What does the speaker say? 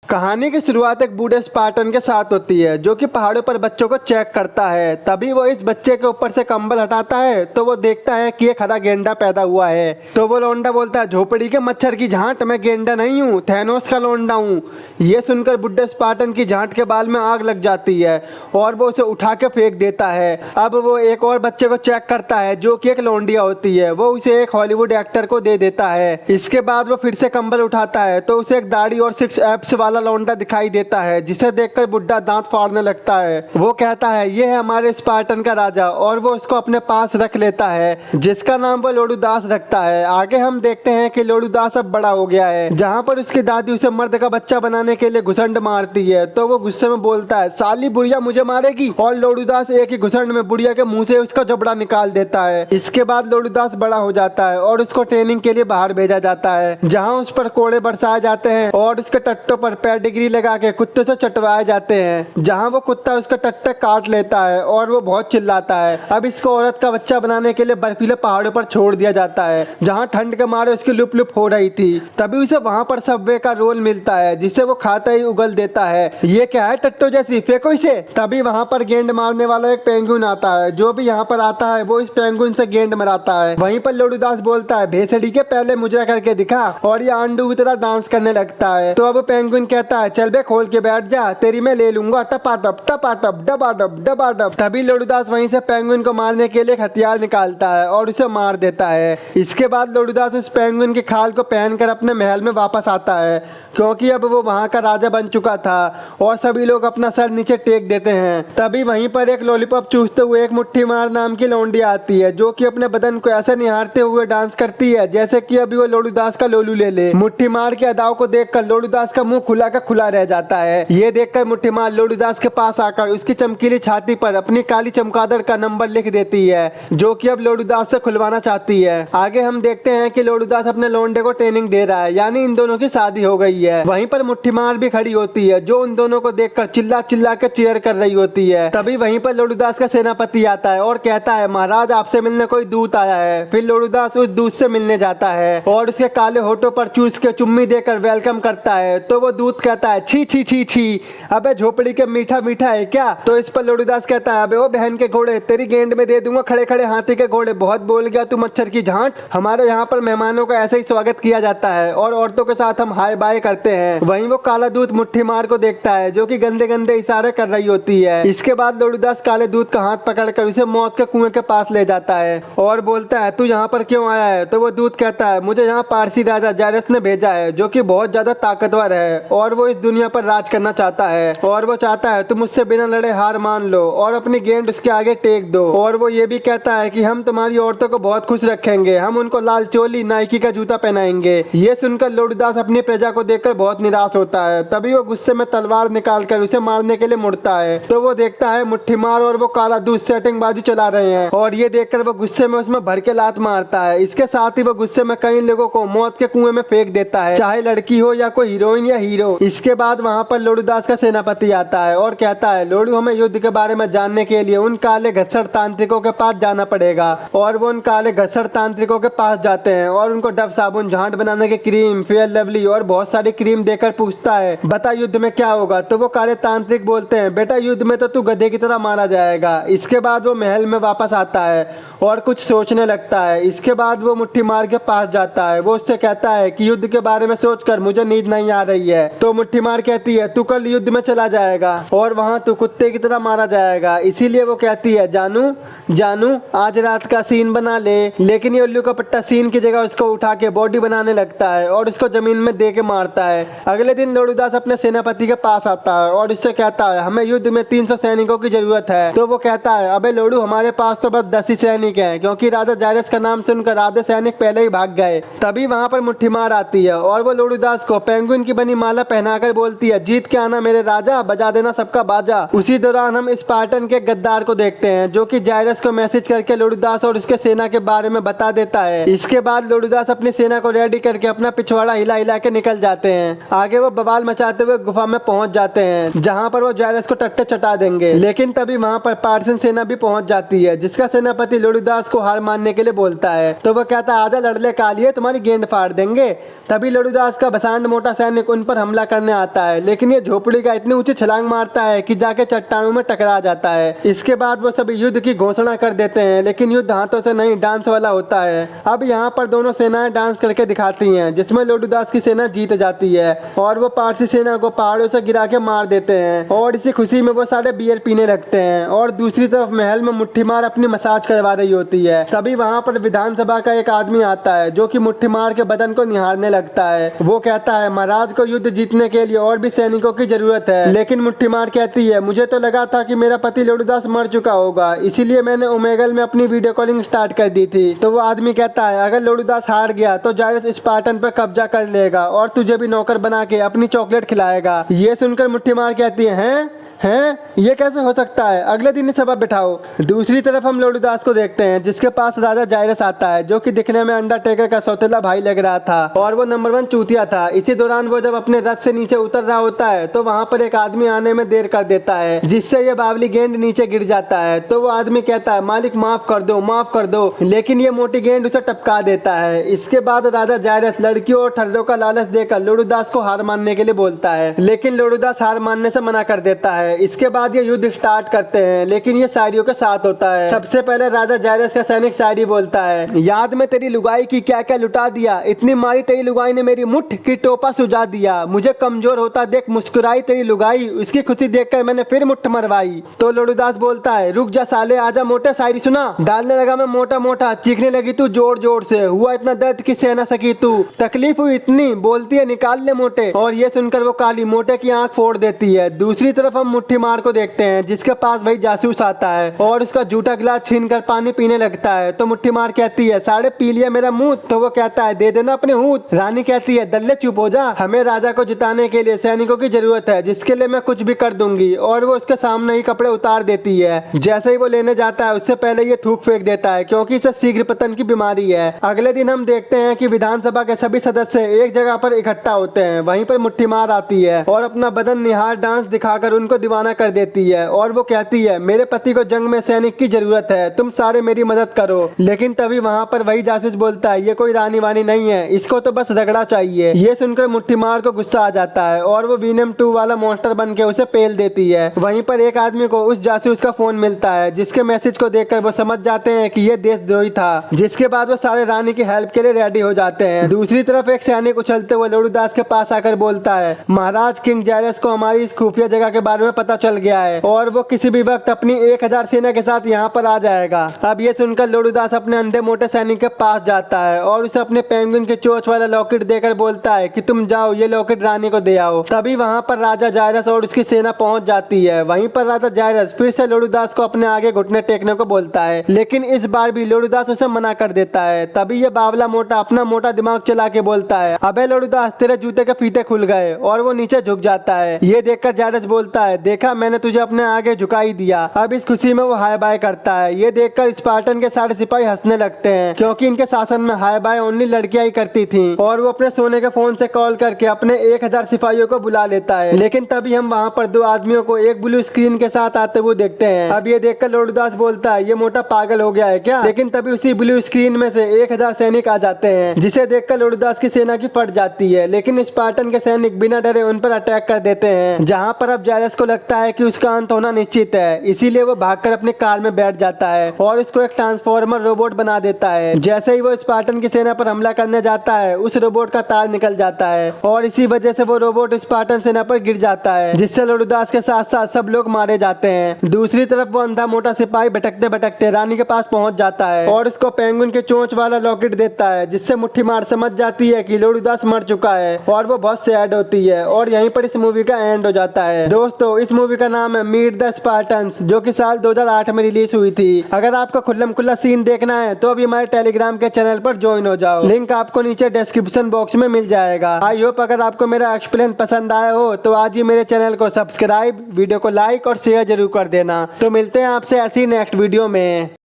कहानी की शुरुआत एक बूढ़े स्पार्टन के साथ होती है जो कि पहाड़ों पर बच्चों को चेक करता है। तभी वो इस बच्चे के ऊपर से कंबल हटाता है तो वो देखता है कि एक हरा गेंडा पैदा हुआ है। तो वो लोंडा बोलता है, झोपड़ी के मच्छर की झांट, मैं गेंडा नहीं हूँ, थैनोस का लोंडा हूँ। ये सुनकर बुढ़े स्पार्टन की झांट के बाल में आग लग जाती है और वो उसे उठा के फेंक देता है। अब वो एक और बच्चे को चेक करता है जो कि एक लोंडिया होती है। वो उसे एक हॉलीवुड एक्टर को दे देता है। इसके बाद वो फिर से कंबल उठाता है तो उसे एक दाढ़ी और 6 एब्स वाला लौंडा दिखाई देता है, जिसे देखकर बुड्ढा दांत फाड़ने लगता है। वो कहता है, ये है हमारे स्पार्टन का राजा, और वो उसको अपने पास रख लेता है, जिसका नाम वो लोडूदास रखता है। आगे हम देखते हैं कि लोडूदास अब बड़ा हो गया है, जहाँ पर उसकी दादी उसे मर्द का बच्चा बनाने के लिए घुसंड मारती है। तो वो गुस्से में बोलता है, साली बुढ़िया मुझे मारेगी, और लोडूदास एक ही घुसंड में बुढ़िया के मुंह से उसका जबड़ा निकाल देता है। इसके बाद लोडूदास बड़ा हो जाता है और उसको ट्रेनिंग के लिए बाहर भेजा जाता है, जहाँ उस पर कोड़े बरसाए जाते हैं और उसके टट्टों पर पेडिग्री लगा के कुत्ते से चटवाए जाते हैं, जहां वो कुत्ता उसका टट्टे काट लेता है और वो बहुत चिल्लाता है। अब इसको औरत का बच्चा बनाने के लिए बर्फीले पहाड़ों पर छोड़ दिया जाता है, जहां ठंड के मारे उसकी लुप लुप हो रही थी। तभी उसे वहां पर सबवे का रोल मिलता है, जिसे वो खाता ही उगल देता है। ये क्या है टट्टो जैसी, फेंको इसे। तभी वहां पर गेंद मारने वाला एक पेंगुइन आता है। जो भी यहाँ पर आता है वो इस पेंगुइन से गेंद मराता है। वहीं पर लोडूदास बोलता है, भेसड़ी के पहले मुझे करके दिखा, और ये आंडू की तरह डांस करने लगता है। तो अब पेंगुइन कहता है, चल बे खोल के बैठ जा, तेरी मैं ले लूंगा, टपाटप टपाटप डबाडप डबाडप। तभी लोडूदास वहीं से पेंगुइन को मारने के लिए एक हथियार निकालता है और उसे मार देता है। इसके बाद लोडूदास उस पेंगुइन की खाल को पहनकर अपने महल में वापस आता है, क्योंकि अब वो वहां का राजा बन चुका था, और सभी लोग अपना सर नीचे टेक देते हैं। तभी वहीं पर एक लॉलीपॉप चूसते हुए एक मुट्ठी मार नाम की लौंडी आती है, जो कि अपने बदन को ऐसे निहारते हुए डांस करती है जैसे कि अभी वो लोडूदास का लोलू ले ले। मुट्ठी मार के अदाओं को देखकर लोडूदास का मुंह खुला का खुला रह जाता है। ये देखकर मुट्ठीमार लोडूदास के पास आकर उसकी चमकीली छाती पर अपनी काली चमगादड़ का नंबर लिख देती है, जो कि अब लोडूदास से खुलवाना चाहती है। आगे हम देखते हैं कि लोडूदास अपने लोंडे को ट्रेनिंग दे रहा है, यानी इन दोनों की शादी हो गई है। वहीं पर मुट्ठीमार भी खड़ी होती है, जो उन दोनों को देखकर चिल्ला चिल्ला के चीयर कर रही होती है। तभी वहीं पर लोडूदास का सेनापति आता है और कहता है, महाराज आपसे मिलने कोई दूत आया है। फिर लोडूदास उस दूत से मिलने जाता है और उसके काले होठों पर चूस के चुम्मी देकर वेलकम करता है। तो वो दूत कहता है, छी छी छी छी, अबे झोपड़ी के मीठा मीठा है क्या। तो इस पर लोडूदास कहता है, अबे वो बहन के घोड़े, तेरी गेंद में दे दूंगा खड़े खड़े हाथी के घोड़े, बहुत बोल गया तू मच्छर की झांट। हमारे यहाँ पर मेहमानों का ऐसे ही स्वागत किया जाता है और औरतों के साथ हम हाय बाय करते हैं। वहीं वो काला दूत मुट्ठीमार को देखता है, जो कि गंदे गंदे इशारे कर रही होती है। इसके बाद लोडूदास काले दूत का हाथ पकड़कर उसे मौत के कुएं के पास ले जाता है और बोलता है, तू यहाँ पर क्यों आया है। तो वो दूत कहता है, मुझे यहाँ पारसी राजा जायरस ने भेजा है, जो कि बहुत ज्यादा ताकतवर है और वो इस दुनिया पर राज करना चाहता है, और वो चाहता है तुम मुझसे बिना लड़े हार मान लो और अपनी गेंद उसके आगे टेक दो। और वो ये भी कहता है कि हम तुम्हारी औरतों को बहुत खुश रखेंगे, हम उनको लाल चोली नाइकी का जूता पहनाएंगे। ये सुनकर लोडूदास अपनी प्रजा को देखकर बहुत निराश होता है। तभी वो गुस्से में तलवार निकालकर उसे मारने के लिए मुड़ता है। तो वो देखता है मुट्ठीमार और वो काला दूध सेटिंगबाजी चला रहे हैं, और ये देखकर वो गुस्से में उसमें भर के लात मारता है। इसके साथ ही वो गुस्से में कई लोगों को मौत के कुएं में फेंक देता है, चाहे लड़की हो या कोई हीरोइन या हीरो। इसके बाद वहाँ पर लोडूदास का सेनापति आता है और कहता है, लोडू हमें युद्ध के बारे में जानने के लिए उन काले घसड़ तांत्रिकों के पास जाना पड़ेगा। और वो उन काले घसड़ तांत्रिकों के पास जाते हैं और उनको डब साबुन, झांट बनाने की क्रीम, फेयर लवली और बहुत सारी क्रीम देकर पूछता है, बता युद्ध में क्या होगा। तो वो काले तांत्रिक बोलते हैं, बेटा युद्ध में तो तू गधे की तरह मारा जाएगा। इसके बाद वो महल में वापस आता है और कुछ सोचने लगता है। इसके बाद वो मुट्ठीमार के पास जाता है। वो उससे कहता है कि युद्ध के बारे में सोचकर मुझे नींद नहीं आ रही है। तो मुट्ठीमार कहती है, तू कल युद्ध में चला जाएगा और वहाँ तू कुत्ते की तरह मारा जाएगा। इसीलिए वो कहती है, जानू जानू आज रात का सीन बना ले। लेकिन ये उल्लू का पट्टा सीन की जगह उसको उठा के बॉडी बनाने लगता है और उसको जमीन में दे के मारता है। अगले दिन लोडूदास अपने सेनापति के पास आता है और इससे कहता है, हमें युद्ध में 300 सैनिकों की जरूरत है। तो वो कहता है, अबे लोडू हमारे पास तो बस 10 ही सैनिक हैं, क्योंकि राजा जायरस का नाम सुनकर आधे सैनिक पहले ही भाग गए। तभी वहाँ पर मुट्ठीमार आती है और वो लोडूदास को पेंगुइन की बनी माला पहनाकर बोलती है, जीत के आना मेरे राजा, बजा देना सबका बाजा। उसी दौरान हम स्पार्टन के गद्दार को देखते हैं, जो कि जायरस को मैसेज करके लोडूदास और उसके सेना के बारे में बता देता है। इसके बाद लोडूदास अपनी सेना को रेडी करके अपना पिछवाड़ा हिला हिला के निकल जाते हैं। आगे वो बवाल मचाते हुए गुफा में पहुंच जाते हैं, जहां पर वो जायरस को टट्टे चटा देंगे। लेकिन तभी वहां पर पार्सन सेना भी पहुंच जाती है, जिसका सेनापति लोडूदास को हार मानने के लिए बोलता है। तो वो कहता है, आजा लड़ले कालिए, तुम्हारी गेंद फाड़ देंगे। तभी लोडूदास का बसांड मोटा सैनिक उन पर हमला करने आता है, लेकिन ये झोपड़ी का इतनी ऊंची छलांग मारता है कि जाके चट्टानों में टकरा जाता है। इसके बाद वो सभी युद्ध की घोषणा कर देते हैं, लेकिन युद्ध हाथों से नहीं डांस वाला होता है। अब यहाँ पर दोनों सेनाएं डांस करके दिखाती हैं, जिसमें लोडूदास की सेना जीत जाती है और वो पारसी सेना को पहाड़ों से गिरा के मार देते हैं और इसी खुशी में वो सारे बियर पीने लगते हैं। और दूसरी तरफ महल में मुट्ठीमार अपनी मसाज करवा रही होती है। तभी वहाँ पर विधानसभा का एक आदमी आता है जो कि मुट्ठीमार के बदन को निहारने लगता है। वो कहता है महाराज को युद्ध जीतने के लिए और भी सैनिकों की जरूरत है, लेकिन मुट्ठीमार कहती है मुझे तो लगा था कि मेरा पति लोडूदास मर चुका होगा, इसीलिए मैंने ओमेगल में अपनी वीडियो कॉलिंग स्टार्ट कर दी थी। तो वो आदमी कहता है अगर लोडूदास हार गया तो जायरस स्पार्टन पर कब्जा कर लेगा और तुझे भी नौकर बना के अपनी चॉकलेट खिलाएगा। ये सुनकर मुट्ठीमार कहती है हैं ये कैसे हो सकता है, अगले दिन ही सभा बिठाओ। दूसरी तरफ हम लोडूदास को देखते हैं, जिसके पास राजा जायरस आता है, जो कि दिखने में अंडरटेकर का सौतेला भाई लग रहा था और वो नंबर 1 चूतिया था। इसी दौरान वो जब अपने रथ से नीचे उतर रहा होता है तो वहाँ पर एक आदमी आने में देर कर देता है, जिससे ये बावली गेंद नीचे गिर जाता है। तो वो आदमी कहता है मालिक माफ कर दो, लेकिन ये मोटी गेंद उसे टपका देता है। इसके बाद राजा जायरस लड़कियों और ठर्रों का लालच देकर लोडूदास को हार मानने के लिए बोलता है, लेकिन लोडूदास हार मानने से मना कर देता है। इसके बाद ये युद्ध स्टार्ट करते हैं, लेकिन ये शायरियों के साथ होता है। सबसे पहले राजा जायरस का सैनिक शायरी बोलता है, याद में तेरी लुगाई की क्या क्या लुटा दिया, इतनी मारी तेरी लुगाई ने मेरी मुठ की टोपा सुझा दिया, मुझे कमजोर होता देख मुस्कुराई तेरी लुगाई, उसकी खुशी देखकर मैंने फिर मुठ मरवाई। तो लोडूदास बोलता है रुक जा साले आजा मोटे, शायरी सुना। डालने लगा मैं मोटा मोटा, चीखने लगी तू जोर जोर से, हुआ इतना दर्द कि सह न सकी तू, तकलीफ हुई इतनी, बोलती है निकाल ले मोटे। और ये सुनकर वो काली मोटे की आंख फोड़ देती है। दूसरी तरफ हम मुट्ठीमार को देखते हैं, जिसके पास वही जासूस आता है और उसका जूठा गिलास छीनकर पानी पीने लगता है। तो मुट्ठीमार कहती है साढ़े पी लिया मेरा मुंह। तो वो कहता है दे देना अपने हूत। रानी कहती है दल्ले चुप हो जा, हमें राजा को जिताने के लिए सैनिकों की जरूरत है, जिसके लिए मैं कुछ भी कर दूंगी। और वो उसके सामने ही कपड़े उतार देती है। जैसे ही वो लेने जाता है उससे पहले ये थूक फेंक देता है, क्योंकि इसे शीघ्र पतन की बीमारी है। अगले दिन हम देखते हैं कि विधानसभा के सभी सदस्य एक जगह पर इकट्ठा होते हैं। वहीं पर मुट्ठीमार आती है और अपना बदन निहार डांस दिखाकर उनको दीवाना कर देती है और वो कहती है मेरे पति को जंग में सैनिक की जरूरत है, तुम सारे मेरी मदद करो। लेकिन तभी वहाँ पर वही जासूस बोलता है ये कोई रानी वानी नहीं है, इसको तो बस रगड़ा चाहिए। ये सुनकर मुट्ठीमार को गुस्सा आ जाता है और वो वीनम 2 वाला मॉन्स्टर बन के उसे पेल देती है। वहीं पर एक आदमी को उस जासूस का फोन मिलता है, जिसके मैसेज को देखकर वो समझ जाते हैं कि ये देशद्रोही था। जिसके बाद वो सारे रानी की हेल्प के लिए रेडी हो जाते हैं। दूसरी तरफ एक सैनिक उछलते हुए लोडूदास के पास आकर बोलता है महाराज किंग जायरस को हमारी इस खुफिया जगह के बारे में पता चल गया है और वो किसी भी वक्त अपनी 1000 सेना के साथ यहाँ पर आ जाएगा। अब ये सुनकर लोडूदास अपने अंधे मोटे सैनिक के पास जाता है और उसे अपने पेंगुइन के चोंच वाला लॉकेट देकर बोलता है कि तुम जाओ ये लॉकेट रानी को दे आओ। तभी वहाँ पर राजा जायरस और उसकी सेना पहुंच जाती है। वहीं पर राजा जायरस फिर से लोडूदास को अपने आगे घुटने टेकने को बोलता है, लेकिन इस बार भी लोडूदास उसे मना कर देता है। तभी ये बावला मोटा अपना मोटा दिमाग चला के बोलता है अबे लोडूदास तेरे जूते के फीते खुल गए, और वो नीचे झुक जाता है। ये देखकर जायरस बोलता है देखा मैंने तुझे अपने आगे झुका ही दिया। अब इस खुशी में वो हाय बाय करता है। ये देखकर स्पार्टन के सारे सिपाही हंसने लगते हैं, क्योंकि इनके शासन में हाय बाय ओनली लड़कियां ही करती थी। और वो अपने सोने के फोन से कॉल करके अपने 1000 सिपाहियों को बुला लेता है। लेकिन तभी हम वहाँ पर 2 आदमियों को एक ब्लू स्क्रीन के साथ आते हुए देखते हैं। अब ये देखकर लोडूदास बोलता है ये मोटा पागल हो गया है क्या। लेकिन तभी उसी ब्लू स्क्रीन में से 1000 सैनिक आ जाते हैं, जिसे देखकर लोडूदास की सेना की फट जाती है। लेकिन स्पार्टन के सैनिक बिना डरे उन पर अटैक कर देते हैं, जहाँ पर अब जायरस को लगता है कि उसका अंत होना निश्चित है। इसीलिए वो भागकर अपनी कार में बैठ जाता है और इसको एक ट्रांसफॉर्मर रोबोट बना देता है। जैसे ही वो स्पार्टन की सेना पर हमला करने जाता है उस रोबोट का तार निकल जाता है और इसी वजह से वो रोबोट स्पार्टन सेना पर गिर जाता है, जिससे लोडूदास के साथ साथ सब लोग मारे जाते हैं। दूसरी तरफ वो अंधा मोटा सिपाही भटकते भटकते रानी के पास पहुंच जाता है और उसको पेंगुइन के चोंच वाला लॉकेट देता है, जिससे मुट्ठीमार समझ जाती है कि लोडूदास मर चुका है और वो बहुत सैड होती है। और यहीं पर इस मूवी का एंड हो जाता है। दोस्तों इस मूवी का नाम है मीट द स्पार्टन्स, जो कि साल 2008 में रिलीज हुई थी। अगर आपको खुल्लम खुल्ला सीन देखना है तो अभी हमारे टेलीग्राम के चैनल पर ज्वाइन हो जाओ, लिंक आपको नीचे डिस्क्रिप्शन बॉक्स में मिल जाएगा। आई होप अगर आपको मेरा एक्सप्लेन पसंद आया हो तो आज ही मेरे चैनल को सब्सक्राइब, वीडियो को लाइक और शेयर जरूर कर देना। तो मिलते हैं आपसे ऐसी नेक्स्ट वीडियो में।